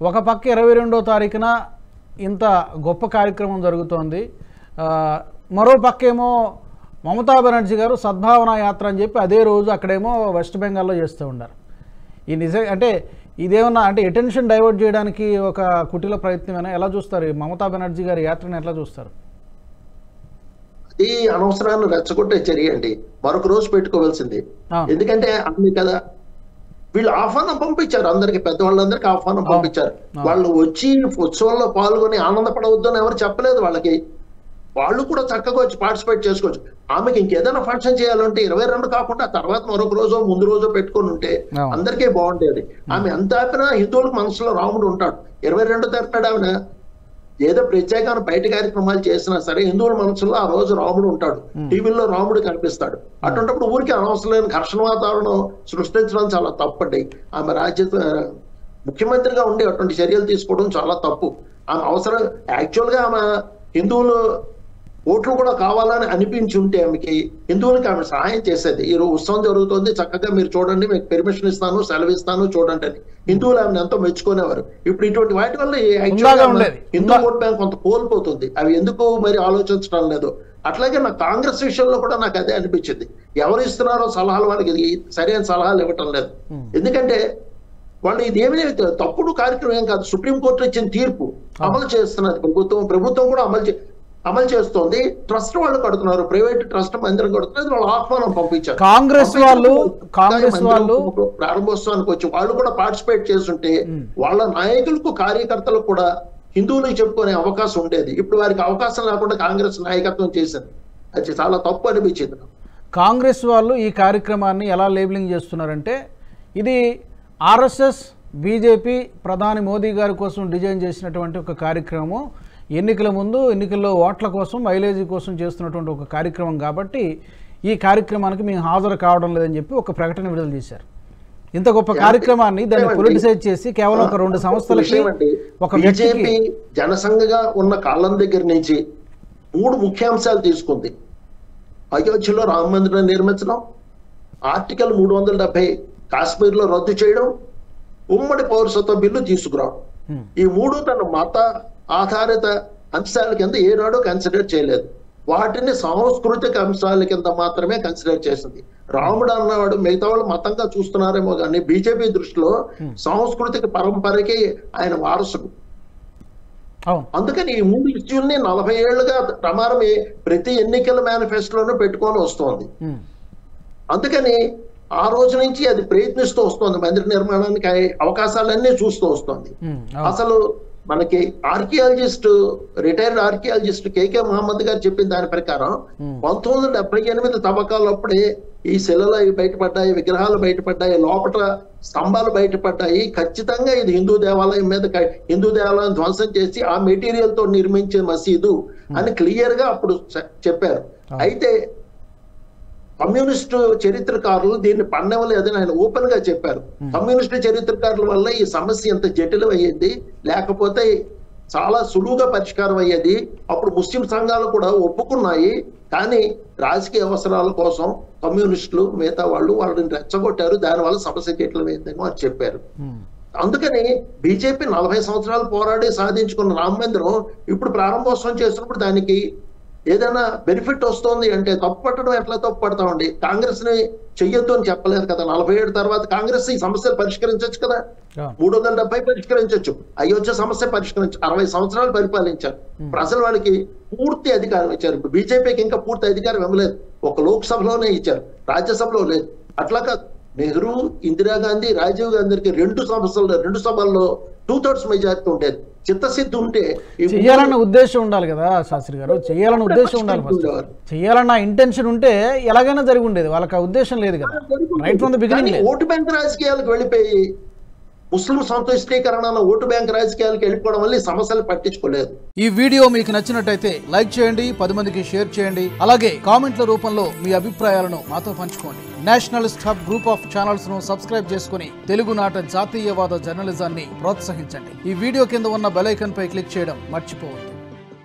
ఒక పక్క 22వ తారీఖున ఇంత గొప్ప కార్యక్రమం జరుగుతోంది. మరో పక్కేమో మమతా బెనర్జీ గారు సద్భావన యాత్ర అని చెప్పి అదే రోజు అక్కడేమో వెస్ట్ బెంగాల్లో చేస్తూ ఉన్నారు. ఈ అంటే ఇదేమన్నా అంటే అటెన్షన్ డైవర్ట్ చేయడానికి ఒక కుటిల ప్రయత్నమైనా ఎలా చూస్తారు? మమతా బెనర్జీ గారి యాత్రను ఎట్లా చూస్తారు? అది అనవసరాన్ని రెచ్చగొట్టే చర్య అండి. మరొక రోజు పెట్టుకోవాల్సింది. ఎందుకంటే అన్ని కదా వీళ్ళు ఆహ్వానం పంపించారు, అందరికి పెద్దవాళ్ళందరికీ ఆహ్వానం పంపించారు. వాళ్ళు వచ్చి ఉత్సవంలో పాల్గొని ఆనందపడవద్దు అని ఎవరు చెప్పలేదు వాళ్ళకి. వాళ్ళు కూడా చక్కగా వచ్చి పార్టిసిపేట్ చేసుకోవచ్చు. ఆమెకి ఇంకేదైనా ఫంక్షన్ చేయాలంటే 22 కాకుండా తర్వాత మరొక రోజు ముందు రోజు పెట్టుకొని ఉంటే అందరికీ బాగుండేది. ఆమె ఎంత ఆపినా హిందువులకు మనసులో రాముడు ఉంటాడు. 22 తారీఖు ఆమె ఏదో ప్రత్యేకమైన బయట కార్యక్రమాలు చేసినా సరే హిందువుల మనసులో ఆ రోజు రాముడు ఉంటాడు, టీవీలో రాముడు కనిపిస్తాడు. అటువంటిప్పుడు ఊరికి అనవసరమైన ఘర్షణ వాతావరణం సృష్టించడం చాలా తప్పండి. ఆమె ముఖ్యమంత్రిగా ఉండి అటువంటి చర్యలు తీసుకోవడం చాలా తప్పు. ఆమె అవసరం యాక్చువల్ గా ఆమె హిందువులు ఓట్లు కూడా కావాలని అనిపించి ఉంటే ఆమెకి హిందువులకి ఆమె సహాయం చేసేది. ఈ రోజు ఉత్సవం జరుగుతుంది, చక్కగా మీరు చూడండి, మీకు పెర్మిషన్ ఇస్తాను, సెలవు ఇస్తాను చూడండి అని హిందువులు ఆమెను ఎంతో మెచ్చుకునేవారు. ఇప్పుడు ఇటువంటి వాటి వల్ల హిందూ ఓట్ బ్యాంక్ కొంత కోల్పోతుంది. అవి ఎందుకు మరి ఆలోచించడం లేదు. అట్లాగే నా కాంగ్రెస్ విషయంలో కూడా నాకు అదే అనిపించింది. ఎవరు ఇస్తున్నారో సలహాలు వాళ్ళకి సరైన సలహాలు ఇవ్వటం లేదు. ఎందుకంటే వాళ్ళు ఇదేమీ తప్పుడు కార్యక్రమం ఏం కాదు. సుప్రీంకోర్టు ఇచ్చిన తీర్పు అమలు చేస్తున్నది ప్రభుత్వం కూడా అమలు చేస్తోంది. ట్రస్ట్ వాళ్ళు కడుతున్నారు, ప్రైవేట్ ట్రస్ట్ మందిరం కడుతున్నారు. వాళ్ళు ఆహ్వానం పంపించారు. కాంగ్రెస్ వాళ్ళు ప్రారంభోత్సవానికి వచ్చి వాళ్ళు కూడా పార్టిసిపేట్ చేస్తుంటే వాళ్ళ నాయకులకు కార్యకర్తలకు కూడా హిందువులకు చెప్పుకునే అవకాశం ఉండేది. ఇప్పుడు వారికి అవకాశం లేకుండా కాంగ్రెస్ నాయకత్వం చేసింది. అది చాలా తప్పు అనిపించింది. కాంగ్రెస్ వాళ్ళు ఈ కార్యక్రమాన్ని ఎలా లేబులింగ్ చేస్తున్నారంటే ఇది ఆర్ఎస్ఎస్ బీజేపీ ప్రధాని మోదీ గారి కోసం డిజైన్ చేసినటువంటి ఒక కార్యక్రమం, ఎన్నికల ముందు ఎన్నికల్లో ఓట్ల కోసం మైలేజీ కోసం చేస్తున్నటువంటి ఒక కార్యక్రమం కాబట్టి ఈ కార్యక్రమానికి మేము హాజరు కావడం లేదని చెప్పి ఒక ప్రకటన విడుదల చేశారు. ఇంత గొప్ప కార్యక్రమాన్ని దాన్ని పొలిటిసైజ్ చేసి కేవలం ఒక 2 సంస్థలకి ఒక బీజేపీ జనసంఘగా ఉన్న కాలం దగ్గర నుంచి 3 ముఖ్యాంశాలు తీసుకుంది. అయోధ్యలో రామ మందిరం నిర్మించడం, ఆర్టికల్ 370 కాశ్మీర్లో రద్దు చేయడం, ఉమ్మడి పౌరసత్వ బిల్లు తీసుకురావడం. ఈ 3 తన మత ఆధారిత అంశాల కింద ఏనాడో కన్సిడర్ చేయలేదు. వాటిని సాంస్కృతిక అంశాల కింద మాత్రమే కన్సిడర్ చేసింది. రాముడు అన్నవాడు మిగతా వాళ్ళు మతంగా చూస్తున్నారేమో కానీ బీజేపీ దృష్టిలో సాంస్కృతిక పరంపరకి ఆయన వారసుడు. అందుకని ఈ 3 ఇష్యూల్ని 40 ఏళ్లుగా ప్రమారం ప్రతి ఎన్నికల మేనిఫెస్టోలోనూ పెట్టుకొని వస్తోంది. అందుకని ఆ రోజు నుంచి అది ప్రయత్నిస్తూ వస్తుంది. మందిర నిర్మాణానికి అవకాశాలన్నీ చూస్తూ వస్తుంది. అసలు మనకి రిటైర్డ్ ఆర్కియాలజిస్ట్ కేకే మహమ్మద్ గారు చెప్పిన దాని ప్రకారం 1978 తవ్వకాలప్పుడే ఈ శిలలు బయటపడ్డాయి, విగ్రహాలు బయటపడ్డాయి, లోపల స్తంభాలు బయటపడ్డాయి. ఖచ్చితంగా ఇది హిందూ దేవాలయం ధ్వంసం చేసి ఆ మెటీరియల్ తో నిర్మించే మసీదు అని క్లియర్ గా అప్పుడు చెప్పారు. అయితే కమ్యూనిస్టు చరిత్రకారులు దీన్ని పన్నవలేదని ఆయన ఓపెన్ గా చెప్పారు. కమ్యూనిస్టు చరిత్రకారుల వల్ల ఈ సమస్య ఎంత జటిలం అయ్యేది, లేకపోతే చాలా సులువుగా పరిష్కారం అయ్యేది. అప్పుడు ముస్లిం సంఘాలు కూడా ఒప్పుకున్నాయి, కానీ రాజకీయ అవసరాల కోసం కమ్యూనిస్టులు మిగతా వాళ్ళని రెచ్చగొట్టారు, దానివల్ల సమస్య జటిలమైందేమో అని చెప్పారు. అందుకని బీజేపీ 40 సంవత్సరాలు పోరాడి సాధించుకున్న రామ మందిరం ఇప్పుడు ప్రారంభోత్సవం చేసినప్పుడు దానికి ఏదైనా బెనిఫిట్ వస్తుంది అంటే తప్పు పట్టడం ఎట్లా తప్పు పడతామండి? కాంగ్రెస్ ని చెయ్యొద్దు అని చెప్పలేదు కదా. 47 తర్వాత కాంగ్రెస్ ఈ సమస్యలు పరిష్కరించవచ్చు కదా. 370 పరిష్కరించవచ్చు, అయోధ్య సమస్య పరిష్కరించు. 60 సంవత్సరాలు పరిపాలించారు ప్రజలు, వాళ్ళకి పూర్తి అధికారం ఇచ్చారు. ఇప్పుడు బీజేపీకి ఇంకా పూర్తి అధికారం ఇవ్వలేదు. ఒక లోక్సభలోనే ఇచ్చారు, రాజ్యసభలో లేదు. అట్లా కాదు, నెహ్రూ, ఇందిరాగాంధీ, రాజీవ్ గాంధీకి 2 సభల్లో 2/3 మెజారిటీ ఉండేది. చిత్తశుద్ధి ఉంటే చేయాలన్న ఉద్దేశం ఉండాలి కదా శాస్త్రి గారు, చేయాలన్న ఉద్దేశం ఉండాలి. చేయాలన్న ఇంటెన్షన్ ఉంటే ఎలాగైనా జరిగి ఉండేది. వాళ్ళకి ఆ ఉద్దేశం లేదు కదా. Right from the beginning vote bank రాజకీయాలకు వెళ్ళిపోయి ముస్లిం సంతుష్టీకరణ ఓటు బ్యాంక్ రాజకీయాలకు వెళ్ళిపోవడం వల్ల ఈ సమస్యలు పట్టించుకోలేదు. ఈ వీడియో మీకు నచ్చినట్టయితే లైక్ చేయండి, 10 మందికి షేర్ చేయండి. అలాగే కామెంట్ల రూపంలో మీ అభిప్రాయాలను మాతో పంచుకోండి. Nationalist hub group of channels ను సబ్స్క్రైబ్ చేసుకుని తెలుగునాట జాతీయవాద జర్నలిజాన్ని ప్రోత్సహించండి. ఈ వీడియో కింద ఉన్న బెల్ ఐకాన్ పై క్లిక్ చేయడం మర్చిపోవద్దు.